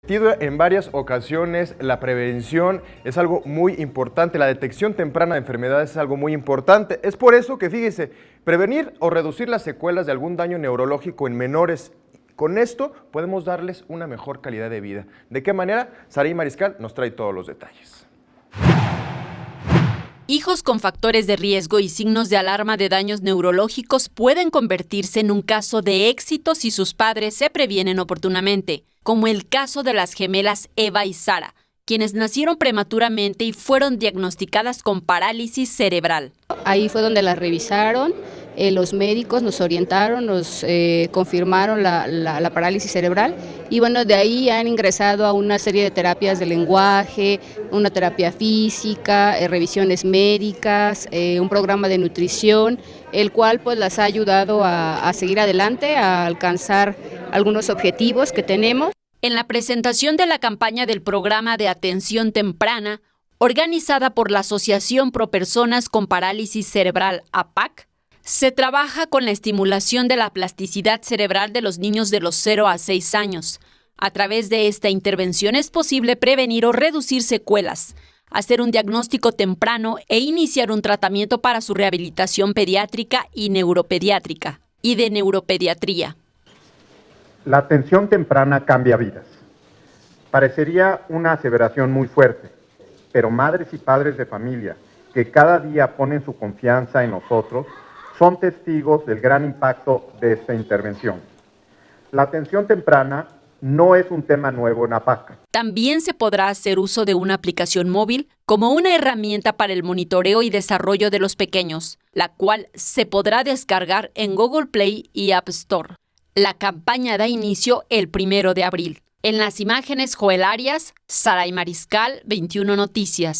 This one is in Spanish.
En varias ocasiones la prevención es algo muy importante, la detección temprana de enfermedades es algo muy importante. Es por eso que, fíjese, prevenir o reducir las secuelas de algún daño neurológico en menores. Con esto podemos darles una mejor calidad de vida. ¿De qué manera? Saraí Mariscal nos trae todos los detalles. Hijos con factores de riesgo y signos de alarma de daños neurológicos pueden convertirse en un caso de éxito si sus padres se previenen oportunamente, como el caso de las gemelas Eva y Sara, quienes nacieron prematuramente y fueron diagnosticadas con parálisis cerebral. Ahí fue donde las revisaron, los médicos nos orientaron, nos confirmaron la parálisis cerebral y bueno, de ahí han ingresado a una serie de terapias de lenguaje, una terapia física, revisiones médicas, un programa de nutrición, el cual pues las ha ayudado a seguir adelante, a alcanzar algunos objetivos que tenemos. En la presentación de la campaña del programa de atención temprana, organizada por la Asociación Pro Personas con Parálisis Cerebral, APAC, se trabaja con la estimulación de la plasticidad cerebral de los niños de los 0 a 6 años. A través de esta intervención es posible prevenir o reducir secuelas, hacer un diagnóstico temprano e iniciar un tratamiento para su rehabilitación pediátrica y neuropediátrica y de neuropediatría. La atención temprana cambia vidas. Parecería una aseveración muy fuerte, pero madres y padres de familia que cada día ponen su confianza en nosotros son testigos del gran impacto de esta intervención. La atención temprana no es un tema nuevo en APAC. También se podrá hacer uso de una aplicación móvil como una herramienta para el monitoreo y desarrollo de los pequeños, la cual se podrá descargar en Google Play y App Store. La campaña da inicio el 1 de abril. En las imágenes, Joel Arias, Saraí Mariscal, 21 Noticias.